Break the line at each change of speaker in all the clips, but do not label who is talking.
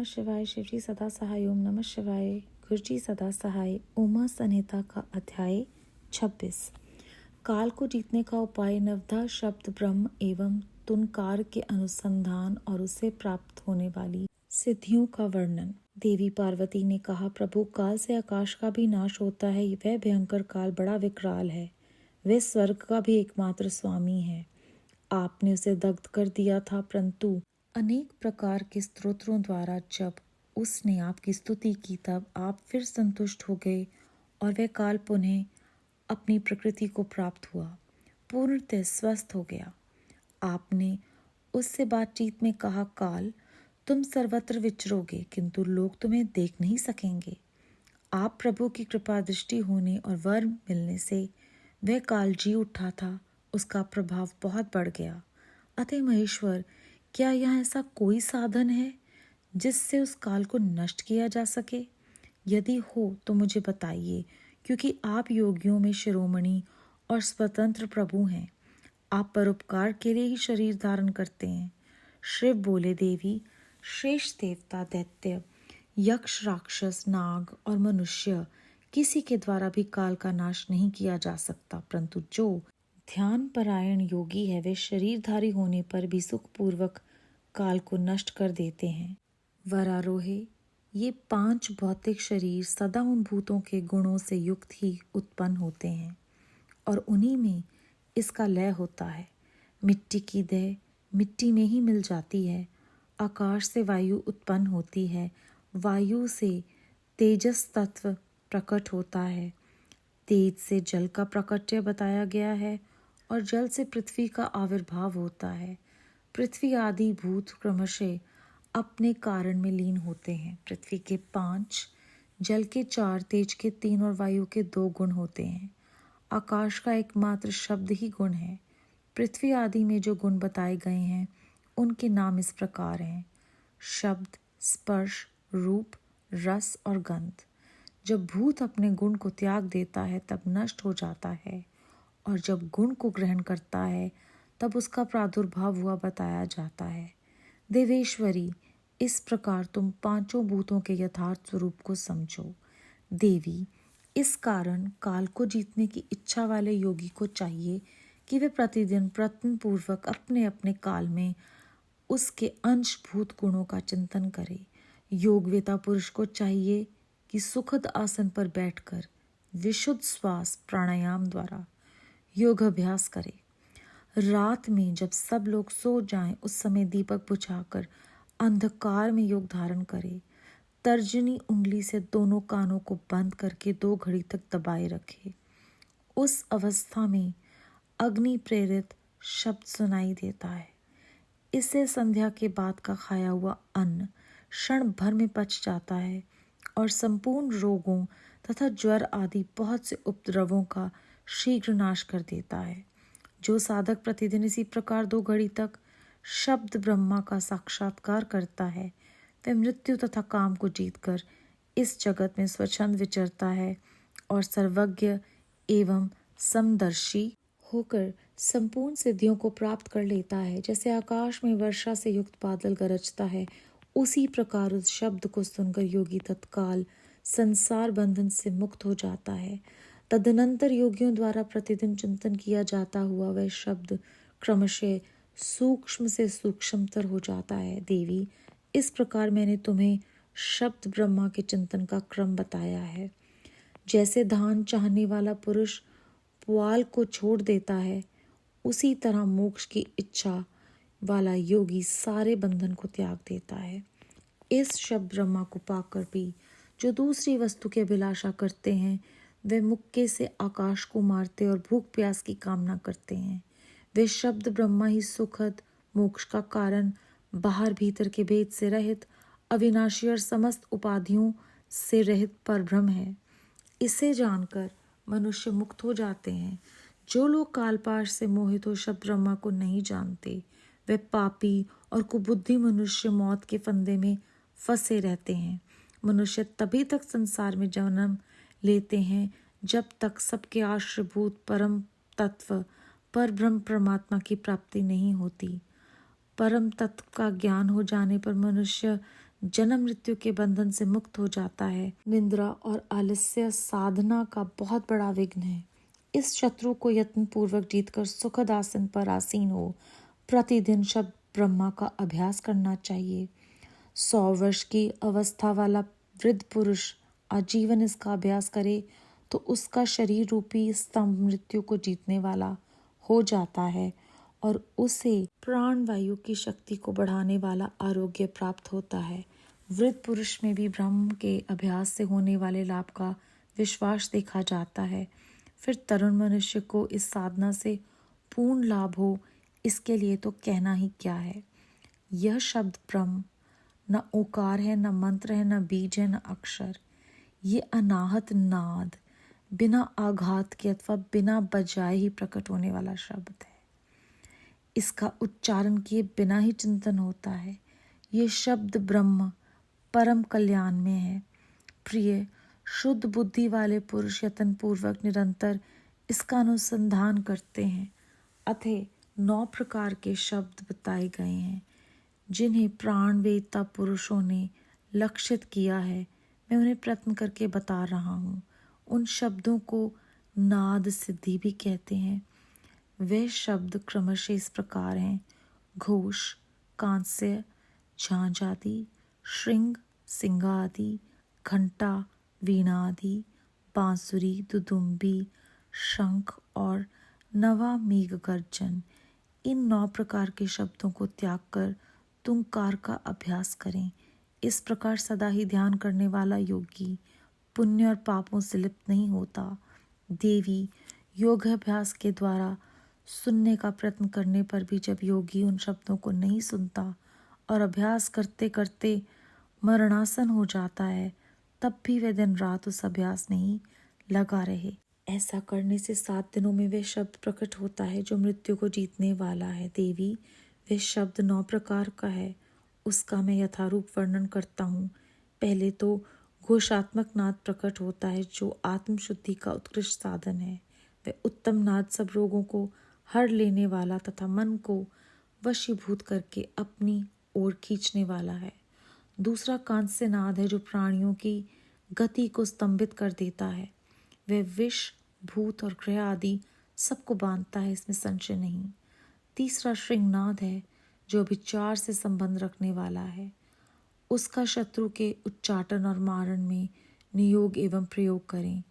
नमः शिवाय। शिवजी सदा सहाय। ओम नमः शिवाय। गुरुजी सदा सहाय। उमा संहिता का अध्याय 26। काल को जीतने का उपाय। नवधा शब्द ब्रह्म एवं तुनकार के अनुसंधान और उसे प्राप्त होने वाली सिद्धियों का वर्णन। देवी पार्वती ने कहा, प्रभु, काल से आकाश का भी नाश होता है। वह भयंकर काल बड़ा विकराल है। वह स्वर्ग का भी एकमात्र स्वामी है। आपने उसे दग्ध कर दिया था, परंतु अनेक प्रकार के स्तोत्रों द्वारा जब उसने आपकी स्तुति की तब आप फिर संतुष्ट हो गए और वह काल पुनः अपनी प्रकृति को प्राप्त हुआ, पूर्णतः स्वस्थ हो गया। आपने उससे बातचीत में कहा, काल, तुम सर्वत्र विचरोगे किंतु लोग तुम्हें देख नहीं सकेंगे। आप प्रभु की कृपा दृष्टि होने और वर मिलने से वह काल जी उठा था। उसका प्रभाव बहुत बढ़ गया। अतः महेश्वर, क्या यहाँ ऐसा कोई साधन है जिससे उस काल को नष्ट किया जा सके? यदि हो तो मुझे बताइए, क्योंकि आप योगियों में शिरोमणि और स्वतंत्र प्रभु हैं। आप परोपकार के लिए ही शरीर धारण करते हैं। शिव बोले, देवी, श्रेष्ठ देवता, दैत्य, यक्ष, राक्षस, नाग और मनुष्य किसी के द्वारा भी काल का नाश नहीं किया जा सकता, परंतु जो ध्यान परायण योगी है वे शरीरधारी होने पर भी सुखपूर्वक काल को नष्ट कर देते हैं। वरारोहे, ये 5 भौतिक शरीर सदा उन भूतों के गुणों से युक्त ही उत्पन्न होते हैं और उन्हीं में इसका लय होता है। मिट्टी की देह मिट्टी में ही मिल जाती है। आकाश से वायु उत्पन्न होती है। वायु से तेजस तत्व प्रकट होता है। तेज से जल का प्रकट्य बताया गया है और जल से पृथ्वी का आविर्भाव होता है। पृथ्वी आदि भूत क्रमशः अपने कारण में लीन होते हैं। पृथ्वी के 5, जल के 4, तेज के 3 और वायु के 2 गुण होते हैं। आकाश का एकमात्र शब्द ही गुण है। पृथ्वी आदि में जो गुण बताए गए हैं उनके नाम इस प्रकार हैं: शब्द, स्पर्श, रूप, रस और गंध। जब भूत अपने गुण को त्याग देता है तब नष्ट हो जाता है, और जब गुण को ग्रहण करता है तब उसका प्रादुर्भाव हुआ बताया जाता है। देवेश्वरी, इस प्रकार तुम 5 भूतों के यथार्थ स्वरूप को समझो। देवी, इस कारण काल को जीतने की इच्छा वाले योगी को चाहिए कि वे प्रतिदिन प्रयत्न पूर्वक अपने अपने काल में उसके अंशभूत गुणों का चिंतन करे। योगवेता पुरुष को चाहिए कि सुखद आसन पर बैठकर विशुद्ध श्वास प्राणायाम द्वारा योग अभ्यास करे। रात में जब सब लोग सो जाएं उस समय दीपक बुझाकर अंधकार में योग धारण करे। तर्जनी उंगली से दोनों कानों को बंद करके 2 घड़ी तक दबाए रखे। उस अवस्था में अग्नि प्रेरित शब्द सुनाई देता है। इससे संध्या के बाद का खाया हुआ अन्न क्षण भर में पच जाता है और संपूर्ण रोगों तथा ज्वर आदि बहुत से उपद्रवों का शीघ्र नाश कर देता है। जो साधक प्रतिदिन इसी प्रकार 2 घड़ी तक शब्द ब्रह्मा का साक्षात्कार करता है वह मृत्यु तथा काम को जीतकर इस जगत में स्वच्छंद विचरता है और सर्वज्ञ एवं समदर्शी होकर संपूर्ण सिद्धियों को प्राप्त कर लेता है। जैसे आकाश में वर्षा से युक्त बादल गरजता है, उसी प्रकार उस शब्द को सुनकर योगी तत्काल संसार बंधन से मुक्त हो जाता है। तदनंतर योगियों द्वारा प्रतिदिन चिंतन किया जाता हुआ वह शब्द क्रमशः सूक्ष्म से सूक्ष्मतर हो जाता है। देवी, इस प्रकार मैंने तुम्हें शब्द ब्रह्मा के चिंतन का क्रम बताया है। जैसे धान चाहने वाला पुरुष पुआल को छोड़ देता है, उसी तरह मोक्ष की इच्छा वाला योगी सारे बंधन को त्याग देता है। इस शब्द ब्रह्मा को पाकर भी जो दूसरी वस्तु की अभिलाषा करते हैं वे मुक्के से आकाश को मारते और भूख प्यास की कामना करते हैं। वे शब्द ब्रह्मा ही सुखद मोक्ष का कारण, बाहर भीतर के भेद से रहित, अविनाशी और समस्त उपाधियों से रहित परब्रह्म है। इसे जानकर मनुष्य मुक्त हो जाते हैं। जो लोग कालपाश से मोहित हो शब्द ब्रह्मा को नहीं जानते वे पापी और कुबुद्धि मनुष्य मौत के फंदे में फंसे रहते हैं। मनुष्य तभी तक संसार में जन्म लेते हैं जब तक सबके आश्रयभूत परम तत्व पर ब्रह्म परमात्मा की प्राप्ति नहीं होती। परम तत्व का ज्ञान हो जाने पर मनुष्य जन्म मृत्यु के बंधन से मुक्त हो जाता है। निंद्रा और आलस्य साधना का बहुत बड़ा विघ्न है। इस शत्रु को यत्न पूर्वक जीतकर सुखद आसन पर आसीन हो प्रतिदिन शब्द ब्रह्मा का अभ्यास करना चाहिए। 100 वर्ष की अवस्था वाला वृद्ध पुरुष आजीवन इसका अभ्यास करे तो उसका शरीर रूपी स्तंभ मृत्यु को जीतने वाला हो जाता है और उसे प्राण वायु की शक्ति को बढ़ाने वाला आरोग्य प्राप्त होता है। वृद्ध पुरुष में भी ब्रह्म के अभ्यास से होने वाले लाभ का विश्वास देखा जाता है। फिर तरुण मनुष्य को इस साधना से पूर्ण लाभ हो, इसके लिए तो कहना ही क्या है। यह शब्द ब्रह्म न ओकार है, न मंत्र है, न बीज है, न अक्षर। ये अनाहत नाद, बिना आघात के अथवा बिना बजाए ही प्रकट होने वाला शब्द है। इसका उच्चारण किए बिना ही चिंतन होता है। ये शब्द ब्रह्म परम कल्याण में है। प्रिय शुद्ध बुद्धि वाले पुरुष यत्न पूर्वक निरंतर इसका अनुसंधान करते हैं। अतः 9 प्रकार के शब्द बताए गए हैं जिन्हें प्राण वेदता पुरुषों ने लक्षित किया है। मैं उन्हें प्रयत्न करके बता रहा हूँ। उन शब्दों को नाद सिद्धि भी कहते हैं। वे शब्द क्रमशः इस प्रकार हैं: घोष, कांस्य, झांझ आदि, श्रृंग, सिंगा आदि, घंटा, वीणा आदि, बांसुरी, दुदुम्बी, शंख और नवा मेघ गर्जन। इन 9 प्रकार के शब्दों को त्याग कर तुंकार का अभ्यास करें। इस प्रकार सदा ही ध्यान करने वाला योगी पुण्य और पापों से लिप्त नहीं होता। देवी योग अभ्यास के द्वारा सुनने का प्रयत्न करने पर भी जब योगी उन शब्दों को नहीं सुनता और अभ्यास करते करते मरणासन हो जाता है, तब भी वे दिन रात उस अभ्यास में ही लगा रहे। ऐसा करने से 7 दिनों में वे शब्द प्रकट होता है जो मृत्यु को जीतने वाला है। देवी, वे शब्द 9 प्रकार का है, उसका मैं यथारूप वर्णन करता हूँ। पहले तो घोषात्मक नाद प्रकट होता है जो आत्म शुद्धि का उत्कृष्ट साधन है। वह उत्तम नाद सब रोगों को हर लेने वाला तथा मन को वशीभूत करके अपनी ओर खींचने वाला है। दूसरा कांस्य नाद है जो प्राणियों की गति को स्तंभित कर देता है। वह विष, भूत और ग्रह आदि सबको बांधता है, इसमें संशय नहीं। तीसरा श्रृंगनाद है जो विचार से संबंध रखने वाला है। उसका शत्रु के उच्चाटन और मारण में नियोग एवं प्रयोग करें।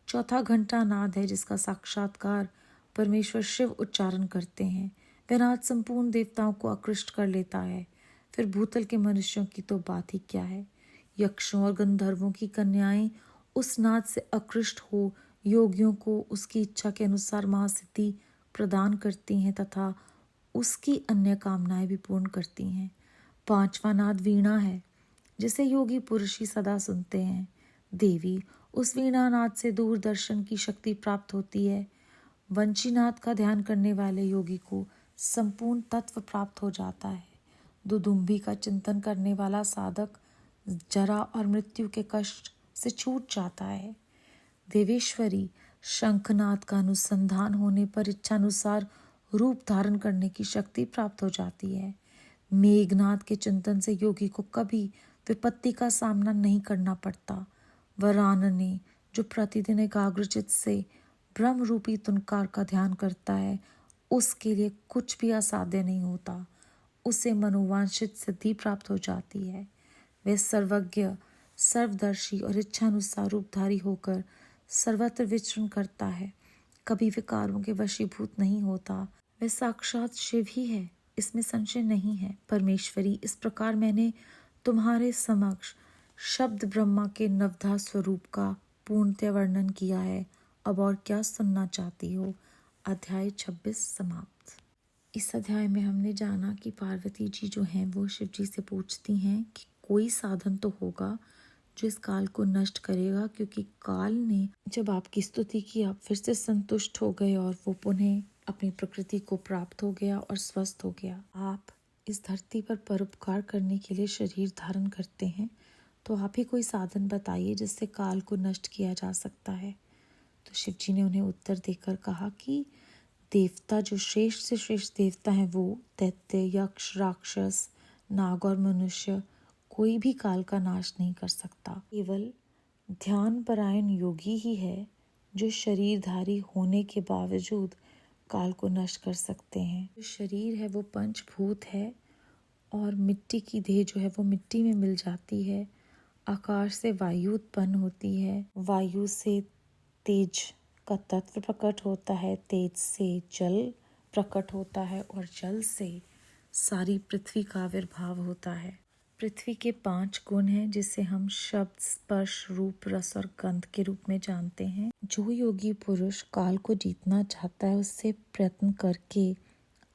चौथा घंटा नाद है जिसका साक्षात्कार परमेश्वर शिव उच्चारण करते हैं। वह नाद संपूर्ण देवताओं को आकृष्ट कर लेता है। फिर भूतल के मनुष्यों की तो बात ही क्या है। यक्षों और गंधर्वों की कन्याएं उस नाद से आकृष्ट हो योगियों को उसकी इच्छा के अनुसार महासिद्धि प्रदान करती हैं तथा उसकी अन्य कामनाएं भी पूर्ण करती हैं। 5वां नाद वीणा है जिसे योगी पुरुष ही सदा सुनते हैं। देवी, उस वीणा नाद से दूरदर्शन की शक्ति प्राप्त होती है। वंशीनाद का ध्यान करने वाले योगी को संपूर्ण तत्व प्राप्त हो जाता है। दुदुम्बी का चिंतन करने वाला साधक जरा और मृत्यु के कष्ट से छूट जाता है। देवेश्वरी, शंखनाद का अनुसंधान होने पर इच्छानुसार रूप धारण करने की शक्ति प्राप्त हो जाती है। मेघनाद के चिंतन से योगी को कभी विपत्ति का सामना नहीं करना पड़ता। वरानने, जो प्रतिदिन एकाग्रचित से ब्रह्म रूपी तुनकार का ध्यान करता है, उसके लिए कुछ भी असाध्य नहीं होता। उसे मनोवांछित सिद्धि प्राप्त हो जाती है। वह सर्वज्ञ, सर्वदर्शी और इच्छानुसार रूपधारी होकर सर्वत्र विचरण करता है, कभी विकारों के वशीभूत नहीं होता। वह साक्षात शिव ही है, इसमें संशय नहीं है। परमेश्वरी, इस प्रकार मैंने तुम्हारे समक्ष शब्द ब्रह्मा के नवधा स्वरूप का पूर्णतः वर्णन किया है। अब और क्या सुनना चाहती हो? अध्याय 26 समाप्त। इस अध्याय में हमने जाना कि पार्वती जी जो हैं वो शिव जी से पूछती हैं कि कोई साधन तो होगा जो इस काल को नष्ट करेगा, क्योंकि काल ने जब आपकी स्तुति की आप फिर से संतुष्ट हो गए और वो पुनः अपनी प्रकृति को प्राप्त हो गया और स्वस्थ हो गया। आप इस धरती पर परोपकार करने के लिए शरीर धारण करते हैं, तो आप ही कोई साधन बताइए जिससे काल को नष्ट किया जा सकता है। तो शिव जी ने उन्हें उत्तर देकर कहा कि देवता जो श्रेष्ठ से श्रेष्ठ देवता हैं वो दैत्य, यक्ष, राक्षस, नाग और मनुष्य कोई भी काल का नाश नहीं कर सकता। केवल ध्यान परायण योगी ही है जो शरीरधारी होने के बावजूद काल को नष्ट कर सकते हैं। जो शरीर है वो पंचभूत है और मिट्टी की देह जो है वो मिट्टी में मिल जाती है। आकाश से वायु उत्पन्न होती है, वायु से तेज का तत्व प्रकट होता है, तेज से जल प्रकट होता है और जल से सारी पृथ्वी का आविर्भाव होता है। पृथ्वी के 5 गुण हैं जिसे हम शब्द, स्पर्श, रूप, रस और गंध के रूप में जानते हैं। जो योगी पुरुष काल को जीतना चाहता है उससे प्रयत्न करके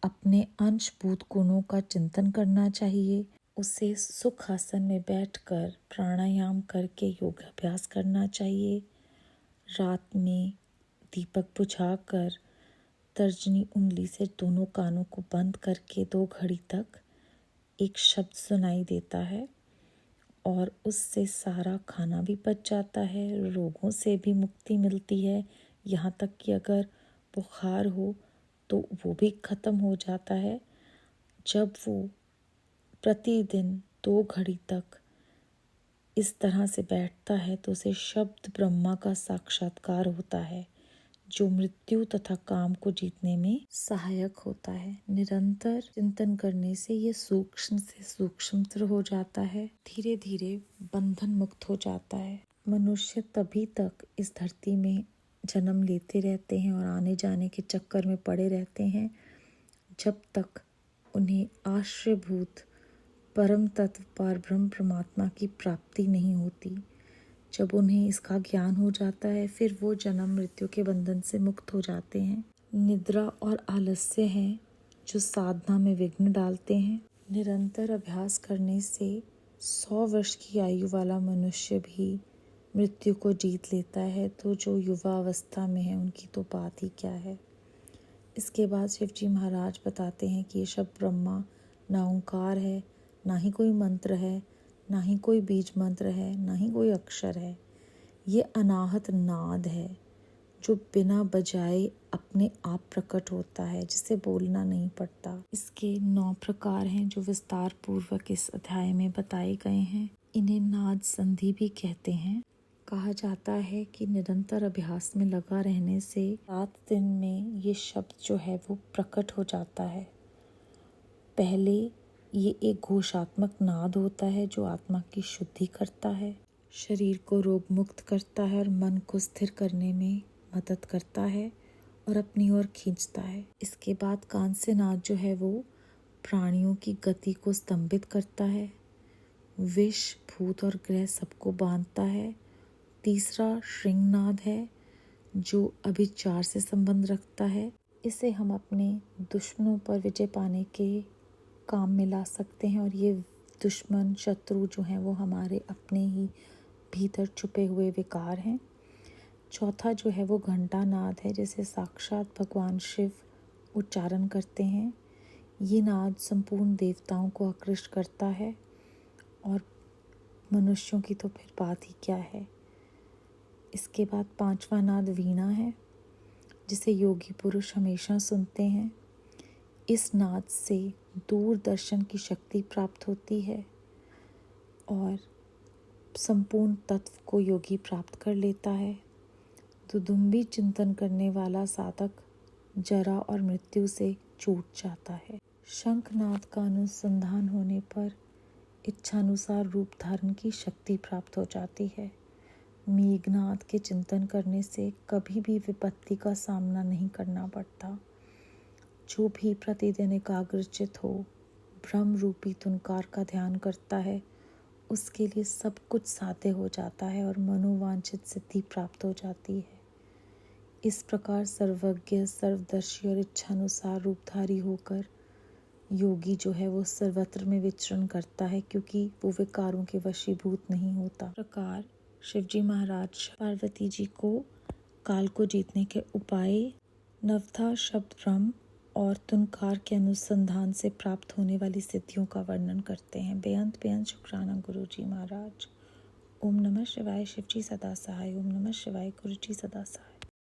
अपने अंशभूत गुणों का चिंतन करना चाहिए। उसे सुख आसन में बैठकर प्राणायाम करके योग अभ्यास करना चाहिए। रात में दीपक बुझाकर तर्जनी उंगली से दोनों कानों को बंद करके 2 घड़ी तक एक शब्द सुनाई देता है और उससे सारा खाना भी पच जाता है, रोगों से भी मुक्ति मिलती है। यहाँ तक कि अगर बुखार हो तो वो भी खत्म हो जाता है। जब वो प्रतिदिन 2 घड़ी तक इस तरह से बैठता है तो उसे शब्द ब्रह्मा का साक्षात्कार होता है जो मृत्यु तथा काम को जीतने में सहायक होता है। निरंतर चिंतन करने से ये सूक्ष्म से सूक्ष्मतर हो जाता है, धीरे धीरे बंधन मुक्त हो जाता है। मनुष्य तभी तक इस धरती में जन्म लेते रहते हैं और आने जाने के चक्कर में पड़े रहते हैं जब तक उन्हें आश्रयभूत परम तत्व पार ब्रह्म परमात्मा की प्राप्ति नहीं होती। जब उन्हें इसका ज्ञान हो जाता है फिर वो जन्म मृत्यु के बंधन से मुक्त हो जाते हैं। निद्रा और आलस्य हैं जो साधना में विघ्न डालते हैं। निरंतर अभ्यास करने से 100 वर्ष की आयु वाला मनुष्य भी मृत्यु को जीत लेता है, तो जो युवा अवस्था में है उनकी तो बात ही क्या है। इसके बाद शिव जी महाराज बताते हैं कि ये शब्द ब्रह्मा ना ओंकार है, ना ही कोई मंत्र है, ना ही कोई बीज मंत्र है, ना ही कोई अक्षर है। ये अनाहत नाद है जो बिना बजाए अपने आप प्रकट होता है, जिसे बोलना नहीं पड़ता। इसके 9 प्रकार हैं जो विस्तार पूर्वक इस अध्याय में बताए गए हैं। इन्हें नाद संधि भी कहते हैं। कहा जाता है कि निरंतर अभ्यास में लगा रहने से 7 दिन में ये शब्द जो है वो प्रकट हो जाता है। पहले ये एक घोषात्मक नाद होता है जो आत्मा की शुद्धि करता है, शरीर को रोग मुक्त करता है और मन को स्थिर करने में मदद करता है और अपनी ओर खींचता है। इसके बाद कांस्य नाद जो है वो प्राणियों की गति को स्तंभित करता है, विष, भूत और ग्रह सबको बांधता है। तीसरा श्रृंगनाद है जो अभिचार से संबंध रखता है। इसे हम अपने दुश्मनों पर विजय पाने के काम में ला सकते हैं और ये दुश्मन शत्रु जो हैं वो हमारे अपने ही भीतर छुपे हुए विकार हैं। चौथा जो है वो घंटा नाद है जिसे साक्षात भगवान शिव उच्चारण करते हैं। ये नाद संपूर्ण देवताओं को आकृष्ट करता है और मनुष्यों की तो फिर बात ही क्या है। इसके बाद 5वां नाद वीणा है जिसे योगी पुरुष हमेशा सुनते हैं। इस नाद से दूरदर्शन की शक्ति प्राप्त होती है और संपूर्ण तत्व को योगी प्राप्त कर लेता है। दुदुम्बी चिंतन करने वाला साधक जरा और मृत्यु से छूट जाता है। शंखनाद का अनुसंधान होने पर इच्छानुसार रूप धारण की शक्ति प्राप्त हो जाती है। मेघनाद के चिंतन करने से कभी भी विपत्ति का सामना नहीं करना पड़ता। जो भी प्रतिदिन एकाग्रचित हो, ब्रह्म रूपी तुनकार का ध्यान करता है, उसके लिए सब कुछ साध्य हो जाता है और मनोवांछित सिद्धि प्राप्त हो जाती है। इस प्रकार सर्वज्ञ, सर्वदर्शी और इच्छानुसार रूपधारी होकर योगी जो है वो सर्वत्र में विचरण करता है, क्योंकि वो विकारों के वशीभूत नहीं होता। प्रकार शिवजी महाराज पार्वती जी को काल को जीतने के उपाय, नवधा शब्द ब्रह्म और तुनकार के अनुसंधान से प्राप्त होने वाली सिद्धियों का वर्णन करते हैं। बेअंत बेअंत शुक्राना गुरु जी महाराज। ओम नमः शिवाय। शिवजी सदा सहाय। ओम नमः शिवाय। गुरु जी सदा सहाय।